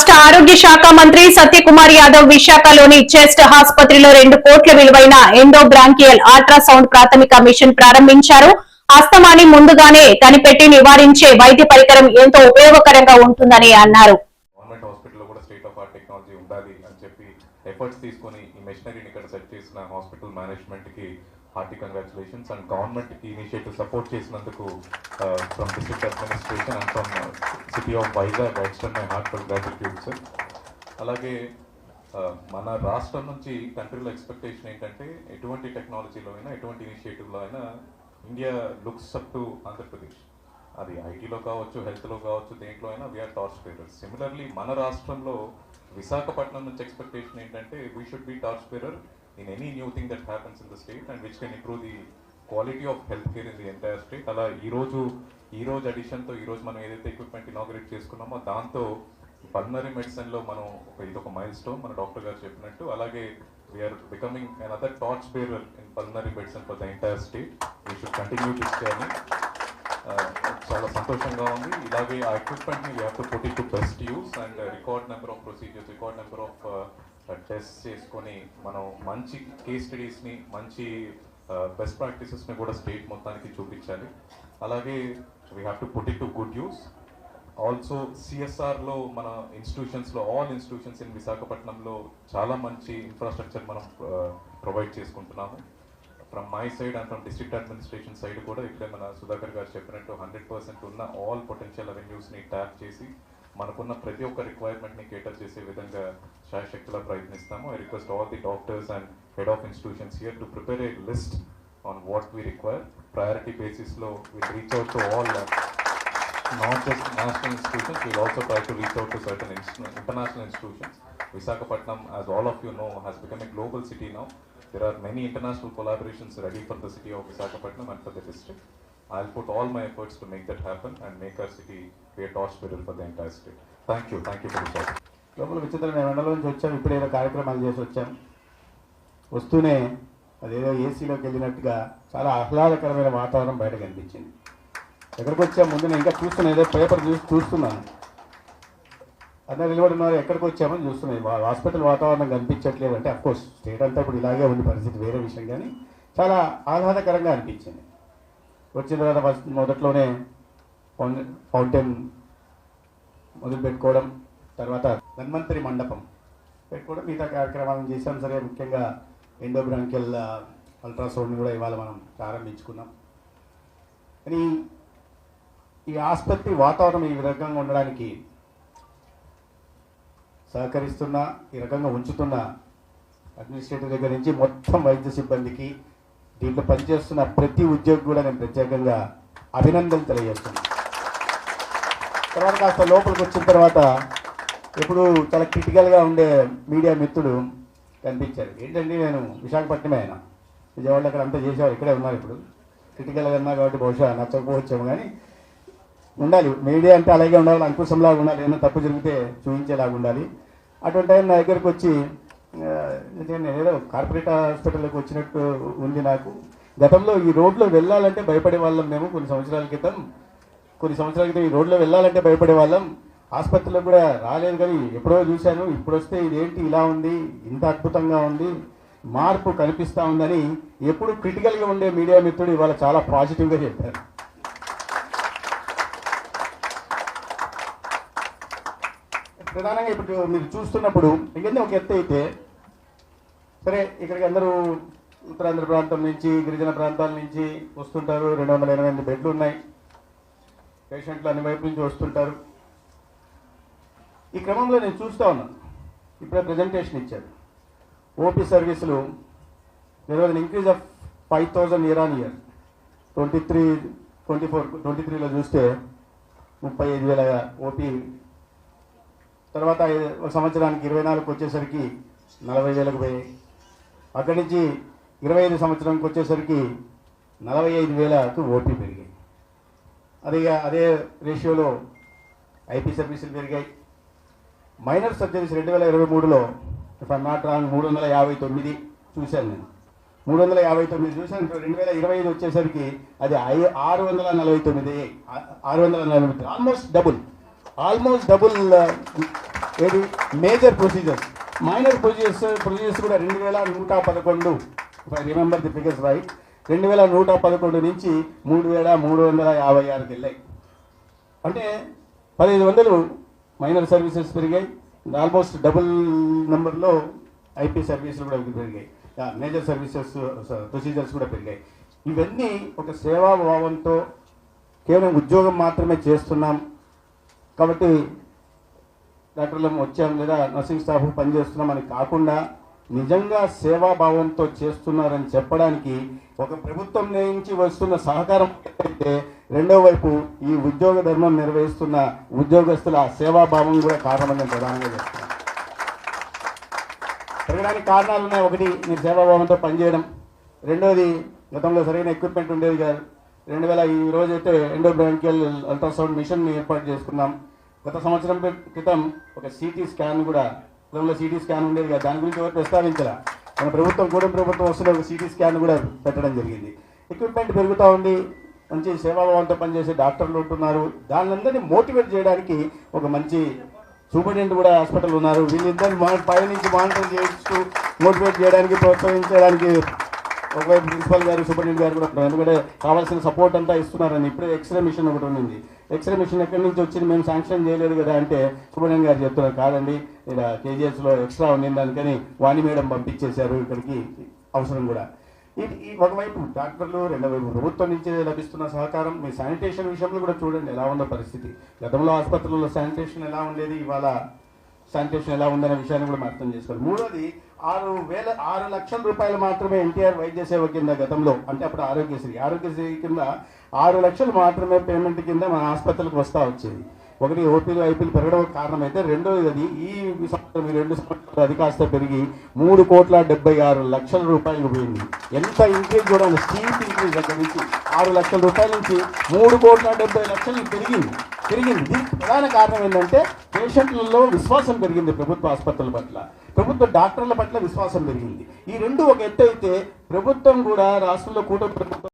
రాష్ట్ర ఆరోగ్య శాఖ మంత్రి సత్యకుమార్ యాదవ్ విశాఖలోని చెస్ట్ ఆసుపత్రిలో 2 కోట్ల విలువైన ఎండోబ్రాంకియల్ అల్ట్రాసౌండ్ ప్రాథమిక మిషన్ ప్రారంభించారు. అస్తమాని ముందుగానే కనిపెట్టి నివారించే వైద్య పరికరం ఎంతో ఉపయోగకరంగా ఉంటుందని అన్నారు. గవర్నమెంట్ హాస్పిటల్లో కూడా స్టేట్ ఆఫ్ ఆర్ట్ టెక్నాలజీ ఉండాలి అని చెప్పి ఎఫర్ట్స్ తీసుకొని ఈ మెషినరీని ఇక్కడ సెట్ చేసిన హాస్పిటల్ మేనేజ్మెంట్ కి హార్టీ కంగ్రాచులేషన్స్ అండ్ గవర్నమెంట్ కి ఇనిషియేటివ్ సపోర్ట్ చేసినందుకు from district administration and from city of Vizag I extend my heartful gratitude sir. అలాగే మన రాష్ట్రం నుంచి కంట్రీలో ఎక్స్పెక్టేషన్ ఏంటంటే ఎటువంటి టెక్నాలజీలో అయినా ఎటువంటి ఇనిషియేటివ్లో అయినా India looks up to Andhra Pradesh. అది ఐటీలో కావచ్చు, హెల్త్లో కావచ్చు, దేంట్లో అయినా వీఆర్ టార్చ్ బేరర్స్. సిమిలర్లీ మన రాష్ట్రంలో విశాఖపట్నం నుంచి ఎక్స్పెక్టేషన్ ఏంటంటే we should be torch bearer in any new thing that happens in the state and which can improve the quality of health care in the entire state. అలా ఈ రోజు అడిషన్తో ఈరోజు మనం ఏదైతే ఎక్విప్మెంట్ ఇనాగరేట్ చేసుకున్నామో దాంతో పల్మనరీ మెడిసిన్లో మనం ఇదొక మైల్ స్టోన్ మన డాక్టర్ గారు చెప్పినట్టు. అలాగే we're becoming another torch bearer in pulmonary medicine for the entire state. We should continue this journey. చాలా సంతోషంగా ఉంది. ఇలాగే ఆ ఎక్విప్మెంట్ని we have to put it to best use and record number of procedures, record number of test చేసుకొని మనం మంచి case స్టడీస్ని, మంచి బెస్ట్ ప్రాక్టీసెస్ని కూడా స్టేట్ మొత్తానికి చూపించాలి. అలాగే we have to put it to good use. Also సిఎస్ఆర్లో మన ఇన్స్టిట్యూషన్స్లో ఆల్ ఇన్స్టిట్యూషన్స్ ఇన్ విశాఖపట్నంలో చాలా మంచి ఇన్ఫ్రాస్ట్రక్చర్ మనం ప్రొవైడ్ చేసుకుంటున్నాము. From my side and from district administration side కూడా ఇక్కడే మన సుధాకర్ గారు చెప్పినట్టు 100% ఉన్న ఆల్ పొటెన్షియల్ అవెన్యూస్ని ట్యాప్ చేసి మనకున్న ప్రతి ఒక్క రిక్వైర్మెంట్ని కేటర్ చేసే విధంగా శాయశక్తిలా ప్రయత్నిస్తాము. I request all the doctors and head of institutions here to prepare a list on what we require. Priority బేసిస్లో will reach out to all not just national institutions, we will also try to reach out to certain international institutions. Visakhapatnam, as all of you know, has become a global city now. There are many international collaborations ready for the city of Visakhapatnam and for the district. I'll put all my efforts to make that happen and make our city be a torch bearer for the entire state. Thank you for the support. లోపల విచిత్రమైన ఎండలో నుంచి వచ్చాం, ఇప్పుడు ఏదో కార్యక్రమాలు చేసి వచ్చాం. వస్తూనే అదేదో ఏసీలోకి వెళ్ళినట్టుగా చాలా ఆహ్లాదకరమైన వాతావరణం బయట కనిపించింది. ఎక్కడికి వచ్చాం ముందు నేను ఇంకా చూస్తున్నాను, ఏదో పేపర్ చూస్తున్నాను. అందరూ నిలబడినారు, ఎక్కడికి వచ్చామని చూస్తున్నాయి. హాస్పిటల్ వాతావరణం కనిపించట్లేదు అంటే అఫ్కోర్స్ స్టేట్ అంతా ఇప్పుడు ఇలాగే ఉంది పరిస్థితి, వేరే విషయం. కానీ చాలా ఆహ్లాదకరంగా అనిపించింది. వచ్చిన తర్వాత ఫస్ట్ మొదట్లోనే ఫౌంటైన్ మొదలు పెట్టుకోవడం, తర్వాత ధన్వంతరి మండపం పెట్టుకోవడం, మిగతా కార్యక్రమాలను చేసాం. సరే, ముఖ్యంగా ఎండోబ్రాంకియల్ అల్ట్రాసౌండ్ని కూడా ఇవాళ మనం ప్రారంభించుకున్నాం. కానీ ఈ ఆసుపత్రి వాతావరణం ఈ రకంగా ఉండడానికి సహకరిస్తున్న, ఈ రకంగా ఉంచుతున్న అడ్మినిస్ట్రేటివ్ దగ్గర నుంచి మొత్తం వైద్య సిబ్బందికి, దీంట్లో పనిచేస్తున్న ప్రతి ఉద్యోగి కూడా నేను ప్రత్యేకంగా అభినందనలు తెలియజేస్తున్నాను. తర్వాత కాస్త లోపలికి వచ్చిన తర్వాత ఎప్పుడు చాలా క్రిటికల్గా ఉండే మీడియా మిత్రుడు కనిపించారు. ఏంటండి, నేను విశాఖపట్నమే, ఆయన విజయవాడలో అక్కడ అంతా చేసేవారు, ఇక్కడే ఉన్నారు. ఇప్పుడు క్రిటికల్గా ఉన్నా కాబట్టి బహుశా నచ్చకపోవచ్చాము, కానీ ఉండాలి. మీడియా అంటే అలాగే ఉండాలి, అంకుశంలాగా ఉండాలి, ఏదైనా తప్పు జరిగితే చూపించేలాగా ఉండాలి. అటువంటి టైం నా దగ్గరకు వచ్చి నేను ఏదో కార్పొరేట్ హాస్పిటల్కి వచ్చినట్టు ఉంది నాకు. గతంలో ఈ రోడ్లో వెళ్ళాలంటే భయపడే వాళ్ళం మేము. కొన్ని సంవత్సరాల క్రితం ఈ రోడ్లో వెళ్ళాలంటే భయపడే వాళ్ళం. ఆసుపత్రిలో కూడా రాలేదు, కానీ ఎప్పుడో చూశాను. ఇప్పుడు వస్తే ఇదేంటి ఇలా ఉంది, ఇంత అద్భుతంగా ఉంది, మార్పు కనిపిస్తూ ఉందని ఎప్పుడు క్రిటికల్గా ఉండే మీడియా మిత్రుడు ఇవాళ చాలా పాజిటివ్గా చెప్పారు. ప్రధానంగా ఇప్పుడు మీరు చూస్తున్నప్పుడు ఇంకేంటే ఒక ఎత్తు అయితే సరే, ఇక్కడికి అందరూ ఉత్తరాంధ్ర ప్రాంతం నుంచి, గిరిజన ప్రాంతాల నుంచి వస్తుంటారు. 288 బెడ్లు ఉన్నాయి. పేషెంట్లు అన్ని వైపు నుంచి వస్తుంటారు. ఈ క్రమంలో నేను చూస్తూ ఉన్నాను, ఇప్పుడే ప్రజెంటేషన్ ఇచ్చారు. ఓపీ సర్వీసులు there was an increase of 5,000 year on year. 23లో చూస్తే 35,000 ఓపీ. తర్వాత ఒక సంవత్సరానికి 24కి వచ్చేసరికి 40,000కు పోయాయి. అక్కడి నుంచి 25 సంవత్సరానికి వచ్చేసరికి 45,000కు ఓపీ పెరిగాయి. అదే రేషియోలో ఐపీ సర్వీసులు పెరిగాయి. మైనర్ సర్జరీస్ 2023లో ఇఫ్ ఐమ్ నాట్ రాంగ్ 359 చూశాను నేను. 359 చూశాను. 2025 వచ్చేసరికి అది 649, ఆల్మోస్ట్ డబుల్ ఏది మేజర్ ప్రొసీజర్స్, మైనర్ ప్రొసీజర్స్ కూడా 2111, if I remember the figures right, 2111 నుంచి 3356కి వెళ్ళాయి. అంటే 1500 మైనర్ సర్వీసెస్ పెరిగాయి, ఆల్మోస్ట్ డబుల్ నెంబర్లో ఐపీ సర్వీసులు కూడా పెరిగాయి, మేజర్ సర్వీసెస్ ప్రొసీజర్స్ కూడా పెరిగాయి. ఇవన్నీ ఒక సేవాభావంతో కేవలం ఉద్యోగం మాత్రమే చేస్తున్నాం కాబట్టి డాక్టర్లం వచ్చాం లేదా నర్సింగ్ స్టాఫ్ పనిచేస్తున్నాం అని కాకుండా నిజంగా సేవాభావంతో చేస్తున్నారని చెప్పడానికి ఒక ప్రభుత్వం నుంచి వస్తున్న సహకారం అయితే, రెండో వైపు ఈ ఉద్యోగ ధర్మం నిర్వహిస్తున్న ఉద్యోగస్తుల సేవాభావం కూడా కారణమని ప్రధానంగా చెప్తున్నాను. పెరగడానికి కారణాలు ఉన్నాయి. ఒకటి, మీరు సేవాభావంతో పనిచేయడం. రెండోది, గతంలో సరైన ఎక్విప్మెంట్ ఉండేది కాదు. ఈ రోజైతే ఎండోబ్రాంకియల్ అల్ట్రాసౌండ్ మిషన్ ఏర్పాటు చేసుకున్నాం. గత సంవత్సరం క్రితం ఒక సిటీ స్కాన్ కూడా, గతంలో సిటీ స్కాన్ ఉండేది కదా, దాని గురించి ఎవరు ప్రస్తావించాల. మన ప్రభుత్వం కూడా వస్తున్న ఒక సిటీ స్కాన్ కూడా పెట్టడం జరిగింది. ఎక్విప్మెంట్ పెరుగుతూ ఉంది, మంచి సేవాభావంతో పనిచేసే డాక్టర్లు ఉంటున్నారు. దానిలందరినీ మోటివేట్ చేయడానికి ఒక మంచి సూపరింటెండెంట్ కూడా హాస్పిటల్ ఉన్నారు. వీళ్ళిద్దరిని పై నుంచి మానిటర్ చేస్తూ మోటివేట్ చేయడానికి, ప్రోత్సహించడానికి ఒకవైపు ప్రిన్సిపల్ గారు, సూపరింటెండెంట్ గారు కూడా ఉంటారు. ఎందుకంటే కావాల్సిన సపోర్ట్ అంతా ఇస్తున్నారని. ఇప్పుడే ఎక్స్రే మిషన్ ఒకటి ఉంది. ఎక్స్రే మిషన్ ఎక్కడి నుంచి వచ్చింది, మేము శాంక్షన్ చేయలేదు కదా అంటే సూపరింటెండెంట్ గారు చెప్తున్నారు, కాదండి ఇలా కేజీఎస్లో ఎక్స్ట్రా ఉండింది అందుకని వాణి మేడం పంపించేశారు ఇక్కడికి, అవసరం కూడా. ఈ ఒకవైపు డాక్టర్లు, రెండో వైపు ప్రభుత్వం నుంచి లభిస్తున్న సహకారం. మీ శానిటేషన్ విషయంలో కూడా చూడండి ఎలా ఉందో పరిస్థితి. గతంలో ఆసుపత్రుల్లో శానిటేషన్ ఎలా ఉండేది, ఇవాళ శానిటేషన్ ఎలా ఉందనే విషయాన్ని కూడా అర్థం చేసుకోవాలి. మూడోది, 6 లక్షల రూపాయలు మాత్రమే ఎన్టీఆర్ వైద్య సేవ కింద గతంలో, అంటే అప్పుడు ఆరోగ్యశ్రీ కింద 6 లక్షలు మాత్రమే పేమెంట్ కింద మన ఆసుపత్రులకు వస్తూ వచ్చేది. ఒకటి, ఓపీలు ఐపీలు పెరగడం కారణమైతే, రెండోది అది ఈ సంవత్సరం 2 సంవత్సరాలు అది కాస్త పెరిగి 3,76,00,000 రూపాయలు పోయింది. ఎంత ఇంక్రీజ్ కూడా స్టీప్ ఇంక్రీజ్ దగ్గర నుంచి 6 లక్షల రూపాయల నుంచి 3,70,00,000 పెరిగింది. దీనికి ప్రధాన కారణం ఏంటంటే పేషెంట్లలో విశ్వాసం పెరిగింది, ప్రభుత్వ ఆసుపత్రుల పట్ల, ప్రభుత్వ డాక్టర్ల పట్ల విశ్వాసం పెరిగింది. ఈ రెండు ఒక ఎత్తు అయితే, ప్రభుత్వం కూడా రాష్ట్రంలో కూటమి ప్రభుత్వం